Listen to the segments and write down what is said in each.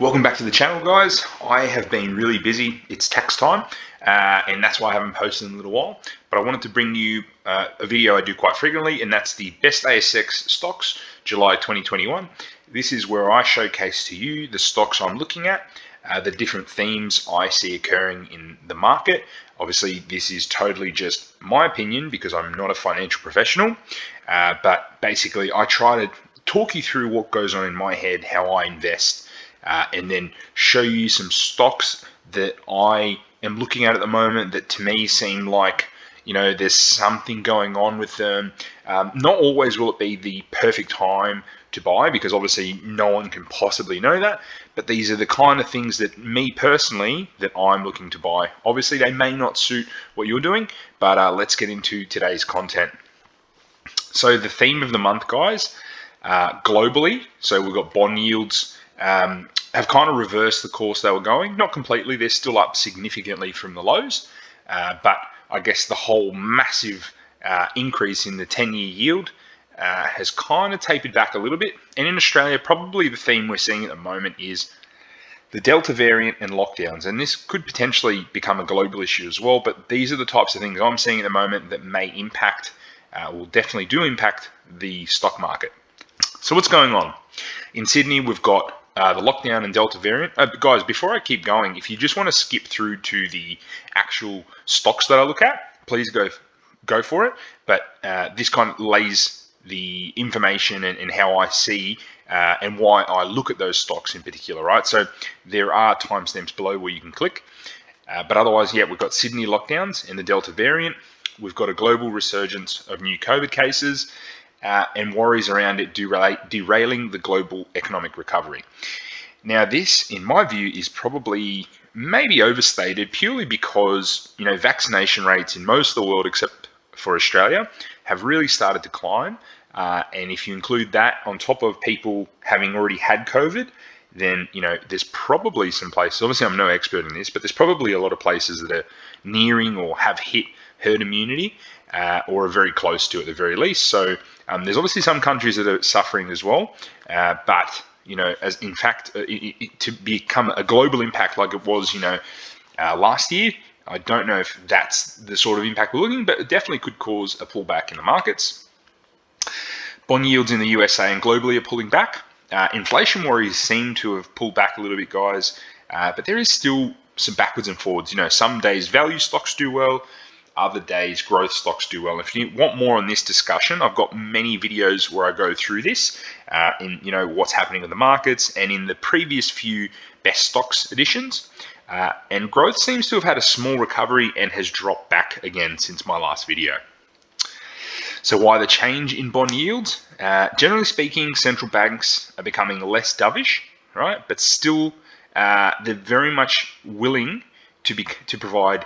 Welcome back to the channel, guys. I have been really busy. It's tax time, and that's why I haven't posted in a little while. But I wanted to bring you a video I do quite frequently, and that's the best ASX stocks, July 2021. This is where I showcase to you the stocks I'm looking at, the different themes I see occurring in the market. Obviously, this is totally just my opinion because I'm not a financial professional, but basically I try to talk you through what goes on in my head, how I invest, and then show you some stocks that I am looking at the moment that to me seem like, you know, there's something going on with them. Not always will it be the perfect time to buy because obviously no one can possibly know that, but these are the kind of things that me personally that I'm looking to buy. Obviously they may not suit what you're doing, but let's get into today's content. So the theme of the month, guys, globally, so we've got bond yields have kind of reversed the course they were going. Not completely, they're still up significantly from the lows, but I guess the whole massive increase in the 10-year yield has kind of tapered back a little bit. And in Australia, probably the theme we're seeing at the moment is the Delta variant and lockdowns. And this could potentially become a global issue as well, but these are the types of things I'm seeing at the moment that may impact, will definitely do impact the stock market. So what's going on? In Sydney, we've got the lockdown and Delta variant. Guys, before I keep going, if you just want to skip through to the actual stocks that I look at, please go for it. But this kind of lays the information and how I see and why I look at those stocks in particular, right? So there are timestamps below where you can click. But otherwise, yeah, we've got Sydney lockdowns and the Delta variant. We've got a global resurgence of new COVID cases. And worries around it derailing the global economic recovery. Now, this, in my view, is probably maybe overstated purely because, you know, vaccination rates in most of the world, except for Australia, have really started to climb. And if you include that on top of people having already had COVID, then, you know, there's probably some places, obviously I'm no expert in this, but there's probably a lot of places that are nearing or have hit herd immunity or are very close to it at the very least. So there's obviously some countries that are suffering as well, but, you know, as in fact, to become a global impact like it was, you know, last year, I don't know if that's the sort of impact we're looking, but it definitely could cause a pullback in the markets. Bond yields in the USA and globally are pulling back. Inflation worries seem to have pulled back a little bit, guys, but there is still some backwards and forwards. You know, some days value stocks do well, other days growth stocks do well. If you want more on this discussion, I've got many videos where I go through this in, you know, what's happening in the markets and in the previous few best stocks editions. And growth seems to have had a small recovery and has dropped back again since my last video. So why the change in bond yields? Generally speaking, central banks are becoming less dovish, right? But still, they're very much willing to provide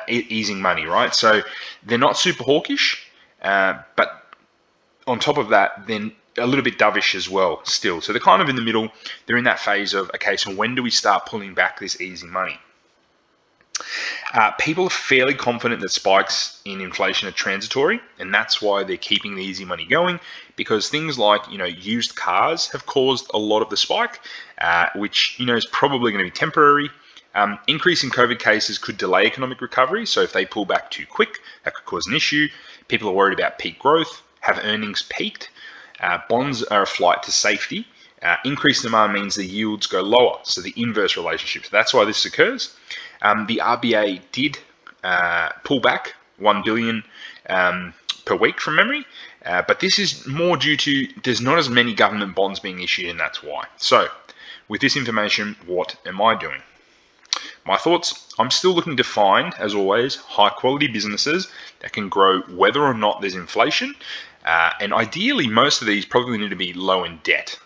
easing money, right? So they're not super hawkish, but on top of that, then a little bit dovish as well still. So they're kind of in the middle. They're in that phase of, okay, so when do we start pulling back this easing money? People are fairly confident that spikes in inflation are transitory, and that's why they're keeping the easy money going, because things like, you know, used cars have caused a lot of the spike, which, you know, is probably going to be temporary. Increase in COVID cases could delay economic recovery, so if they pull back too quick, that could cause an issue. People are worried about peak growth. Have earnings peaked? Bonds are a flight to safety. Increased demand means the yields go lower, so the inverse relationship. So that's why this occurs. The RBA did pull back $1 billion per week from memory, but this is more due to there's not as many government bonds being issued, and that's why. So with this information, what am I doing? My thoughts, I'm still looking to find, as always, high quality businesses that can grow whether or not there's inflation. And ideally, most of these probably need to be low in debt,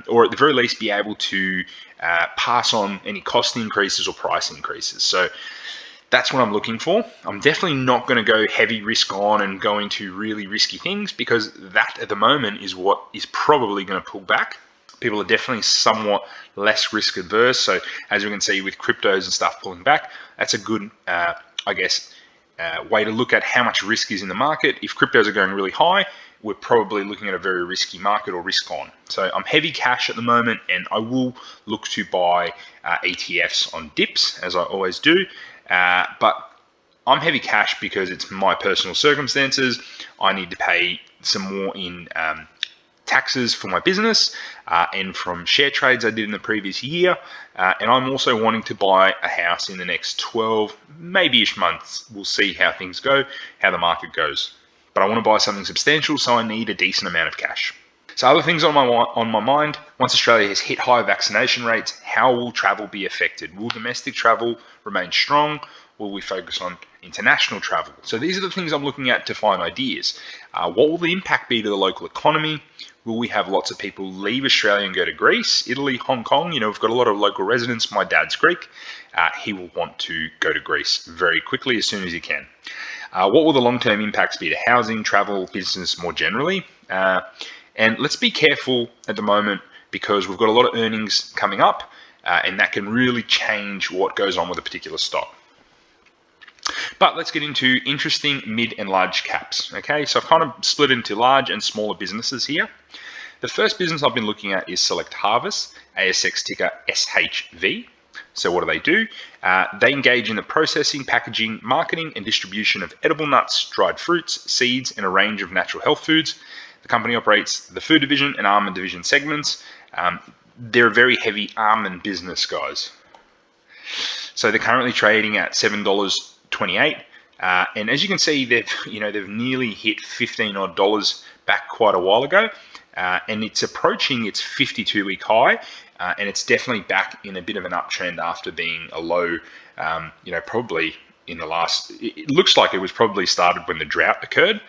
or at the very least be able to pass on any cost increases or price increases. So that's what I'm looking for. I'm definitely not going to go heavy risk on and go into really risky things, because that at the moment is what is probably going to pull back. People are definitely somewhat less risk adverse. So as we can see with cryptos and stuff pulling back, that's a good, I guess, way to look at how much risk is in the market. If cryptos are going really high, we're probably looking at a very risky market or risk on. So I'm heavy cash at the moment, and I will look to buy ETFs on dips, as I always do. But I'm heavy cash because it's my personal circumstances. I need to pay some more in taxes for my business and from share trades I did in the previous year. And I'm also wanting to buy a house in the next 12, maybe-ish months. We'll see how things go, how the market goes. But I want to buy something substantial, so I need a decent amount of cash. So other things on my mind, once Australia has hit high vaccination rates, how will travel be affected? Will domestic travel remain strong? Will we focus on international travel? So these are the things I'm looking at to find ideas. What will the impact be to the local economy? Will we have lots of people leave Australia and go to Greece, Italy, Hong Kong? We've got a lot of local residents. My dad's Greek. He will want to go to Greece very quickly as soon as he can. What will the long-term impacts be to housing, travel, business more generally? And let's be careful at the moment because we've got a lot of earnings coming up and that can really change what goes on with a particular stock. But let's get into interesting mid and large caps. Okay, so I've kind of split into large and smaller businesses here. The first business I've been looking at is Select Harvest, ASX ticker SHV. So what do? They engage in the processing, packaging, marketing, and distribution of edible nuts, dried fruits, seeds, and a range of natural health foods. The company operates the food division and almond division segments. They're a very heavy almond business, guys. So they're currently trading at $7.28, and as you can see, they've nearly hit $15 odd back quite a while ago, and it's approaching its 52-week high, and it's definitely back in a bit of an uptrend after being a low, probably in the last. It looks like it was probably started when the drought occurred,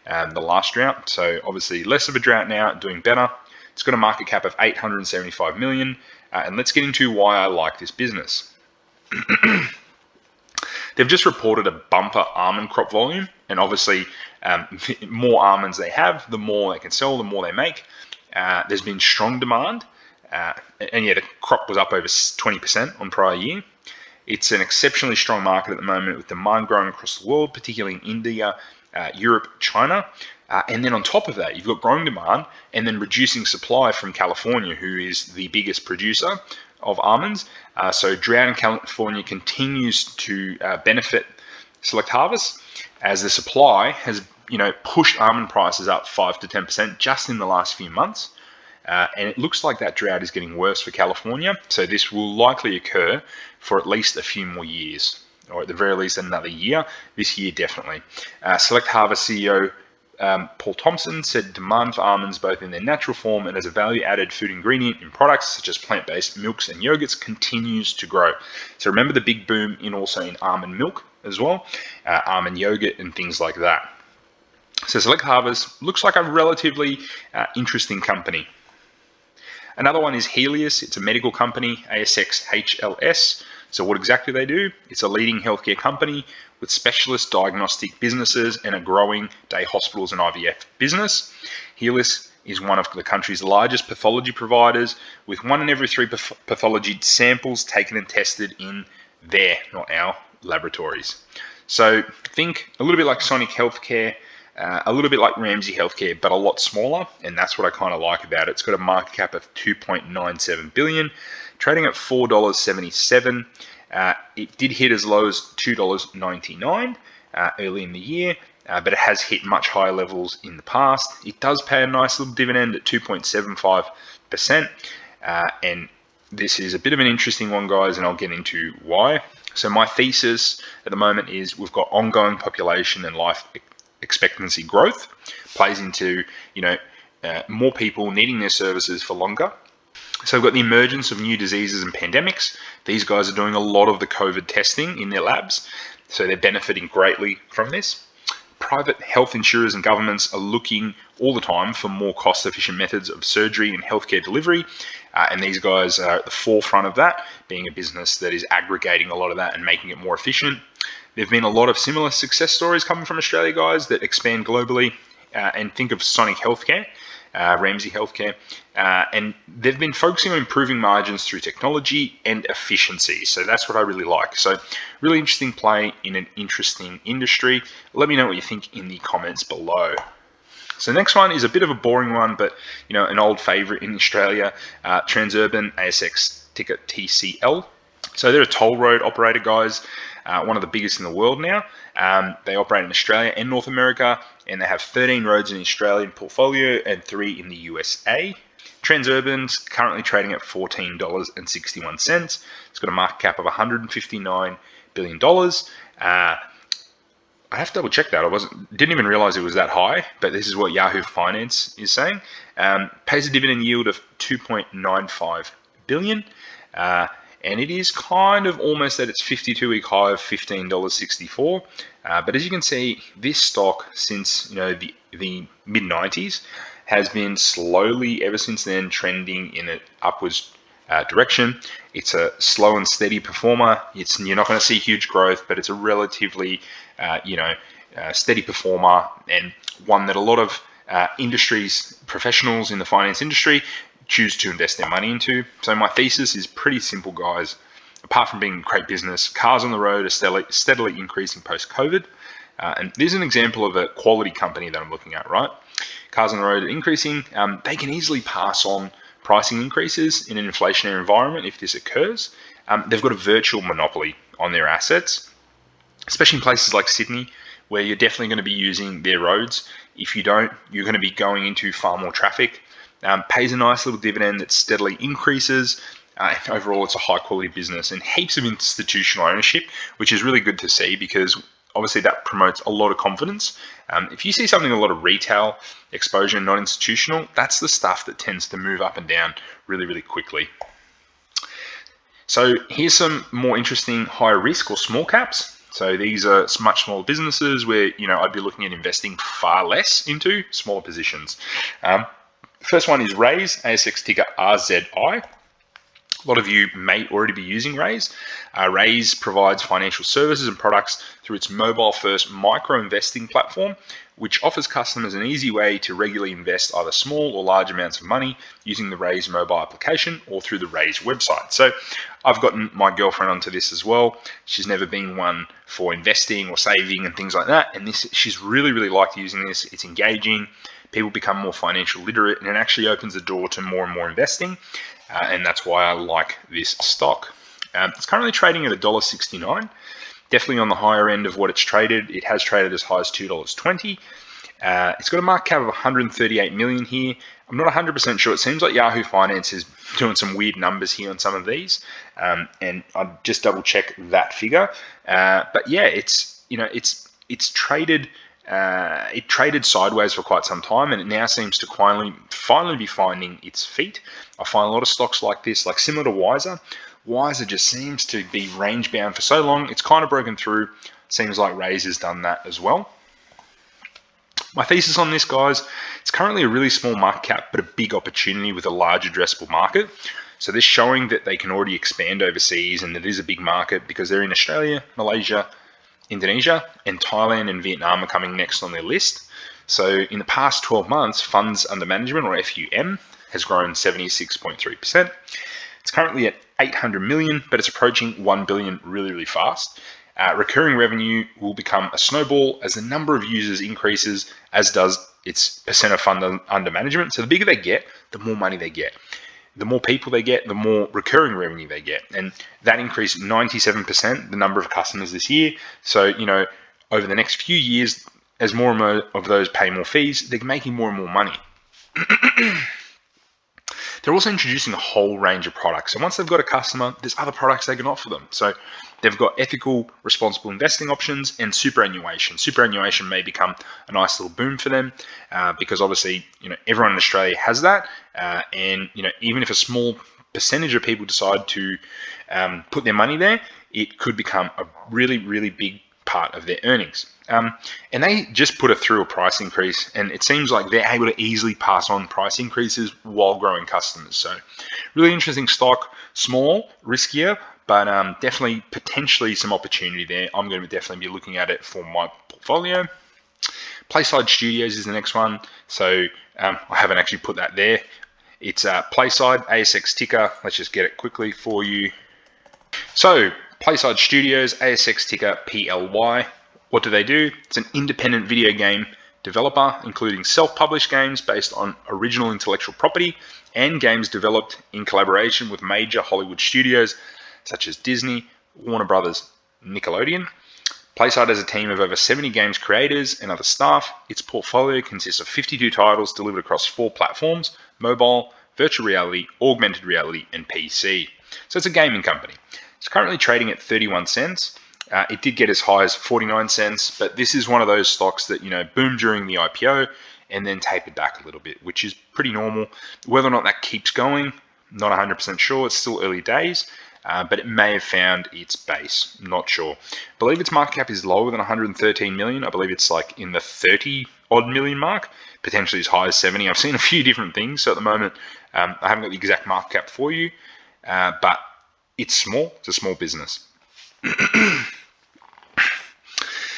the last drought. So obviously less of a drought now, doing better. It's got a market cap of 875 million, and let's get into why I like this business. They've just reported a bumper almond crop volume, and obviously more almonds they have, the more they can sell, the more they make. There's been strong demand, and yeah, the crop was up over 20% on prior year. It's an exceptionally strong market at the moment with demand growing across the world, particularly in India, Europe, China. And then on top of that, you've got growing demand and then reducing supply from California, who is the biggest producer of almonds. So drought in California continues to benefit Select Harvest as the supply has pushed almond prices up 5 to 10% just in the last few months. And it looks like that drought is getting worse for California. So this will likely occur for at least a few more years, or at the very least another year. This year, definitely. Select Harvest CEO Paul Thompson said demand for almonds, both in their natural form and as a value-added food ingredient in products such as plant-based milks and yogurts, continues to grow. So remember the big boom also in almond milk as well, almond yogurt and things like that. So Select Harvest looks like a relatively interesting company. Another one is Helius. It's a medical company, ASX HLS. So what exactly they do? It's a leading healthcare company with specialist diagnostic businesses and a growing day hospitals and IVF business. Helius is one of the country's largest pathology providers, with 1 in every 3 pathology samples taken and tested in their, not our, laboratories. So think a little bit like Sonic Healthcare, a little bit like Ramsay Healthcare, but a lot smaller, and that's what I kind of like about it. It's got a market cap of 2.97 billion, trading at $4.77. It did hit as low as $2.99 early in the year, but it has hit much higher levels in the past. It does pay a nice little dividend at 2.75%, and this is a bit of an interesting one, guys, and I'll get into why. So my thesis at the moment is we've got ongoing population and life expectancy growth, plays into more people needing their services for longer. So we've got the emergence of new diseases and pandemics. These guys are doing a lot of the COVID testing in their labs, so they're benefiting greatly from this. Private health insurers and governments are looking all the time for more cost-efficient methods of surgery and healthcare delivery, and these guys are at the forefront of that, being a business that is aggregating a lot of that and making it more efficient. There have been a lot of similar success stories coming from Australia, guys, that expand globally, and think of Sonic Healthcare, Ramsay Healthcare, and they've been focusing on improving margins through technology and efficiency. So that's what I really like. So really interesting play in an interesting industry. Let me know what you think in the comments below. So the next one is a bit of a boring one, but an old favorite in Australia, Transurban, ASX ticker TCL. So they're a toll road operator, guys, one of the biggest in the world now. They operate in Australia and North America, and they have 13 roads in the Australian portfolio and 3 in the USA. Transurban's currently trading at $14.61. It's got a market cap of $159 billion. I have to double check that. Didn't even realize it was that high, but this is what Yahoo Finance is saying. Pays a dividend yield of 2.95 billion, and it is kind of almost at its 52-week high of $15.64. But as you can see, this stock since the mid-90s has been slowly ever since then trending in an upwards direction. It's a slow and steady performer. You're not going to see huge growth, but it's a relatively steady performer, and one that a lot of professionals in the finance industry choose to invest their money into. So my thesis is pretty simple, guys. Apart from being a great business, cars on the road are steadily increasing post-COVID. And this is an example of a quality company that I'm looking at, right? Cars on the road are increasing. They can easily pass on pricing increases in an inflationary environment if this occurs. They've got a virtual monopoly on their assets, especially in places like Sydney, where you're definitely going to be using their roads. If you don't, you're going to be going into far more traffic. Pays a nice little dividend that steadily increases. And overall, it's a high quality business and heaps of institutional ownership, which is really good to see because obviously that promotes a lot of confidence. If you see something a lot of retail exposure, not institutional, that's the stuff that tends to move up and down really, really quickly. So here's some more interesting high risk or small caps. So these are much smaller businesses where I'd be looking at investing far less into smaller positions. First one is Raiz, ASX ticker RZI. A lot of you may already be using Raiz. Raiz provides financial services and products through its mobile-first micro-investing platform, which offers customers an easy way to regularly invest either small or large amounts of money using the Raiz mobile application or through the Raiz website. So I've gotten my girlfriend onto this as well. She's never been one for investing or saving and things like that, and she's really, really liked using this. It's engaging. People become more financial literate, and it actually opens the door to more and more investing. And that's why I like this stock. It's currently trading at $1.69, definitely on the higher end of what it's traded. It has traded as high as $2.20. It's got a market cap of 138 million here. I'm not 100% sure. It seems like Yahoo Finance is doing some weird numbers here on some of these, and I'll just double check that figure. But yeah, it's traded. It traded sideways for quite some time, and it now seems to finally be finding its feet. I find a lot of stocks like this, like similar to Wiser. Wiser just seems to be range bound for so long. It's kind of broken through. Seems like Raiz has done that as well. My thesis on this, guys, it's currently a really small market cap, but a big opportunity with a large addressable market. So this showing that they can already expand overseas, and it is a big market because they're in Australia, Malaysia, Indonesia, and Thailand and Vietnam are coming next on their list. So in the past 12 months, funds under management, or FUM, has grown 76.3%. It's currently at 800 million, but it's approaching 1 billion really, really fast. Recurring revenue will become a snowball as the number of users increases, as does its percent of fund under management. So the bigger they get, the more money they get. The more people they get, the more recurring revenue they get. And that increased 97%, the number of customers this year. So, over the next few years, as more and more of those pay more fees, they're making more and more money. They're also introducing a whole range of products. So once they've got a customer, there's other products they can offer them. So they've got ethical, responsible investing options and superannuation. Superannuation may become a nice little boom for them because obviously, everyone in Australia has that. And, even if a small percentage of people decide to put their money there, it could become a really, really big part of their earnings. And they just put through a price increase, and it seems like they're able to easily pass on price increases while growing customers. So really interesting stock, small, riskier, but definitely potentially some opportunity there. I'm going to definitely be looking at it for my portfolio. Playside Studios is the next one. So I haven't actually put that there. It's Playside, ASX ticker. Let's just get it quickly for you. So Playside Studios, ASX ticker PLY. What do? It's an independent video game developer, including self-published games based on original intellectual property and games developed in collaboration with major Hollywood studios such as Disney, Warner Brothers, Nickelodeon. Playside has a team of over 70 games creators and other staff. Its portfolio consists of 52 titles delivered across 4 platforms: mobile, virtual reality, augmented reality, and PC. So it's a gaming company. It's currently trading at 31 cents. It did get as high as 49 cents, but this is one of those stocks that, boomed during the IPO and then tapered back a little bit, which is pretty normal. Whether or not that keeps going, not 100% sure. It's still early days. But it may have found its base, not sure. I believe its market cap is lower than 113 million. I believe it's like in the 30 odd million mark, potentially as high as 70. I've seen a few different things, so at the moment I haven't got the exact market cap for you, but it's small. It's a small business.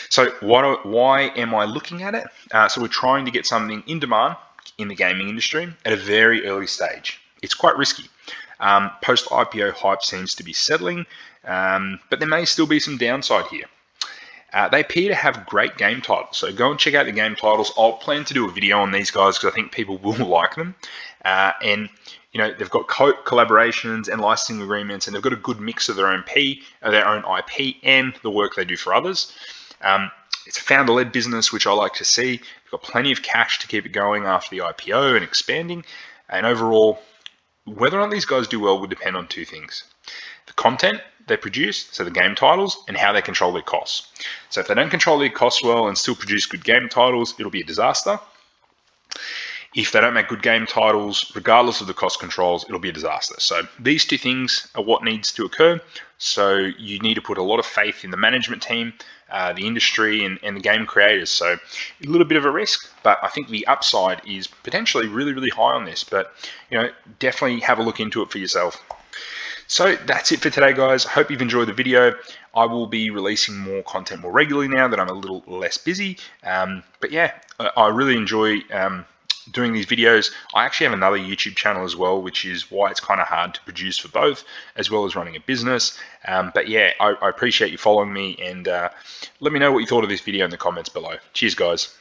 So why am I looking at it? So we're trying to get something in demand in the gaming industry at a very early stage. It's quite risky. Post-IPO hype seems to be settling, but there may still be some downside here. They appear to have great game titles, so go and check out the game titles. I'll plan to do a video on these guys because I think people will like them. And they've got collaborations and licensing agreements, and they've got a good mix of their own IP, and the work they do for others. It's a founder-led business, which I like to see. They've got plenty of cash to keep it going after the IPO and expanding, and overall, whether or not these guys do well would depend on 2 things: the content they produce, so the game titles, and how they control their costs. So if they don't control their costs well and still produce good game titles, it'll be a disaster. If they don't make good game titles, regardless of the cost controls, it'll be a disaster. So these 2 things are what needs to occur. So you need to put a lot of faith in the management team, the industry, and the game creators. So a little bit of a risk, but I think the upside is potentially really, really high on this. But definitely have a look into it for yourself. So that's it for today, guys. I hope you've enjoyed the video. I will be releasing more content more regularly now that I'm a little less busy. But yeah, I really enjoy doing these videos. I actually have another YouTube channel as well, which is why it's kind of hard to produce for both, as well as running a business. But yeah, I appreciate you following me, and let me know what you thought of this video in the comments below. Cheers, guys.